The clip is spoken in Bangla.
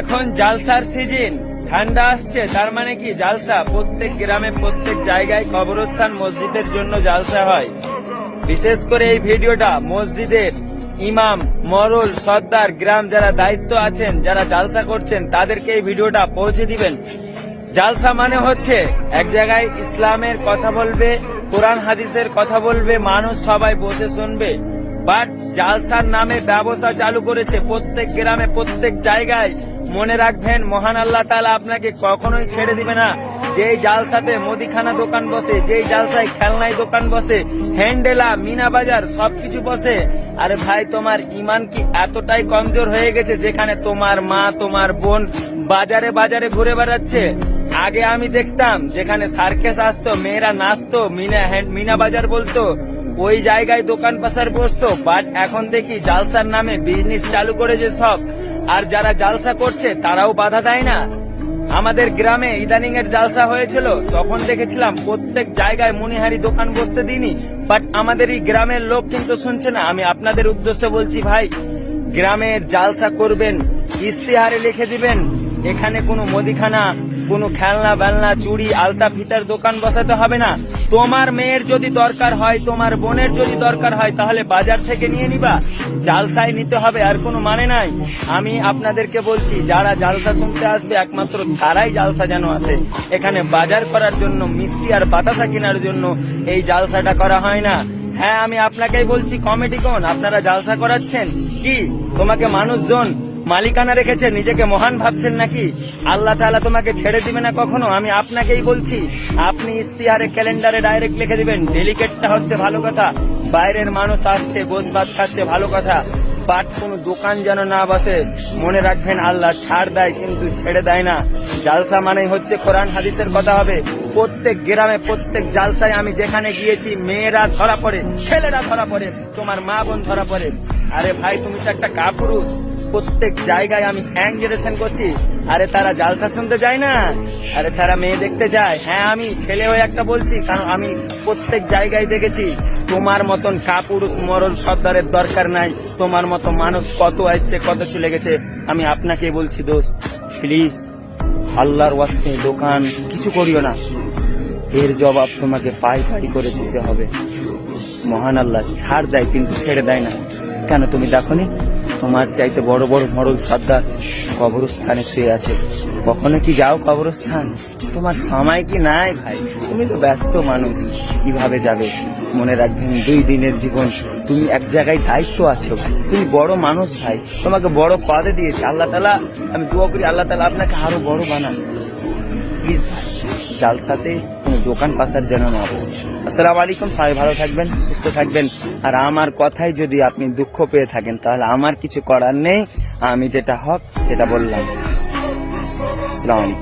এখন জালসার সিজন, ঠান্ডা আসছে, তার মানে কি জালসা প্রত্যেক গ্রামে প্রত্যেক জায়গায় কবরস্থান মসজিদের জন্য জালসা হয়। বিশেষ করে এই ভিডিওটা মসজিদের ইমাম, মরল, সর্দার, গ্রাম যারা দায়িত্ব আছেন, যারা জালসা করছেন তাদেরকে এই ভিডিওটা পৌঁছে দিবেন। জালসা মানে হচ্ছে এক জায়গায় ইসলামের কথা বলবে, কোরআন হাদিসের কথা বলবে, মানুষ সবাই বসে শুনবে। বাট জালসার নামে ব্যবসা চালু করেছে প্রত্যেক গ্রামে প্রত্যেক জায়গায়। মনে রাখবেন, মহান আল্লাহ তাআলা আপনাকে কখনোই ছেড়ে দিবে না। যেই জালসাতে মুদিখানা দোকান বসে, যেই জালসায় খেলনায় দোকান বসে, হ্যান্ডেলা, মিনা বাজার সবকিছু বসে, আরে ভাই তোমার ইমান কি এতটাই কমজোর হয়ে গেছে যেখানে তোমার মা, তোমার বোন বাজারে বাজারে ঘুরে বেড়াচ্ছে? আগে আমি দেখতাম যেখানে সার্কেস আসতো, মেয়েরা নাচতো, মিনা বাজার বলতো, ওই জায়গায় দোকান পাশার বসতো। বাট এখন দেখি জালসার নামে বিজনেস চালু করেছে সব। আর যারা জালসা করছে তারাও বাধা দেয় না। আমাদের গ্রামে ইদানিং এর জালসা হয়েছিল, তখন দেখেছিলাম প্রত্যেক জায়গায় মনিহারি দোকান বসতে দিইনি। বাট আমাদের এই গ্রামের লোক কিন্তু শুনছে না। আমি আপনাদের উদ্দেশ্যে বলছি, ভাই গ্রামের জালসা করবেন, ইস্তেহারে লিখে দিবেন এখানে কোনো মুদিখানা, কোনো খেলনা বেলনা, চুড়ি, আলতা ফিতার দোকান বসাতে হবে না। তোমার মেয়ের যদি দরকার হয়, তোমার বোনের যদি দরকার হয়, তাহলে বাজার থেকে নিয়ে নিবা, জালসায় নিতে হবে, আর কোনো মানে নাই। আমি আপনাদেরকে বলছি, যারা জালসা শুনতে আসবে একমাত্র তারাই জালসা যেন আসে। এখানে বাজার করার জন্য, মিষ্টি আর বাতাসা কেনার জন্য এই জালসাটা করা হয় না। হ্যাঁ, আমি আপনাকেই বলছি, কমিটি কোন, আপনারা জালসা করাচ্ছেন কি? তোমাকে মানুষজন মালিকানা রেখেছে, নিজেকে মহান ভাবছেন নাকি? আল্লাহ তাআলা তোমাকে ছেড়ে দিবে না কখনো। আমি আপনাকেই বলছি, আপনি ইস্তিহারে, ক্যালেন্ডারে ডাইরেক্ট লিখে দিবেন। ডেলিকেটটা হচ্ছে ভালো কথা, বাইরের মানুষ আসছে, ভোজ-ভাত খাচ্ছে, ভালো কথা। বাট কোনো দোকান যেন না বসে। মনে রাখবেন, আল্লাহ ছাড় দেয় কিন্তু ছেড়ে দেয় না। জালসা মানেই হচ্ছে কোরআন হাদিসের কথা হবে। প্রত্যেক গ্রামে প্রত্যেক জালসায় আমি যেখানে গিয়েছি, মেয়েরা ধরা পড়ে, ছেলেরা ধরা পড়ে, তোমার মা বোন ধরা পড়ে। আরে ভাই, তুমি তো একটা কাপুরুষ। প্রত্যেক জায়গায় আমি অ্যাঙ্গেরেশন করছি। আরে তারা জালসা শুনতে যায় না, আরে তারা মেয়ে দেখতে যায়। হ্যাঁ, আমি ছেলে হয়ে একটা বলছি, কারণ আমি প্রত্যেক জায়গায় দেখেছি। তোমার মতন কাপুরুষ, মরল, সর্দারের দরকার নাই। তোমার মতো মানুষ কত আসছে, কত চলে গেছে। আমি আপনাকে বলছি, দোস্ত প্লিজ আল্লাহর ওয়াস্তে দোকান কিছু করিও না। এর জবাব তোমাকে পাই করে দিতে হবে। মহান আল্লাহ ছাড় দেয় কিন্তু ছেড়ে দেয় না। কেন তুমি দেখোনি, তোমার চাইতে বড় বড় মরল সর্দার কবরস্থানে শুয়ে আছে। কখনো কি যাও কবরস্থান? তোমার সময় কি নাই ভাই? তুমি তো ব্যস্ত মানুষ, কিভাবে যাবে? মনে রাখবেন, 2 দিনের জীবন। তুমি এক জায়গায় দায়িত্ব আছো ভাই, তুমি বড় মানুষ ভাই, তোমাকে বড় পদে দিয়েছে আল্লাহ তাআলা। আমি দোয়া করি আল্লাহ তাআলা আপনাকে আরো বড় বানান। প্লিজ ভাই, জালসাতে কোনো দোকান পাশার যেন না বসে। আসসালামু আলাইকুম, সবাই ভালো থাকবেন, সুস্থ থাকবেন। আর আমার কথায় যদি আপনি দুঃখ পেয়ে থাকেন, তাহলে আমার কিছু করার নেই। আমি যেটা হক সেটা বললাম। আসসালামু আলাইকুম।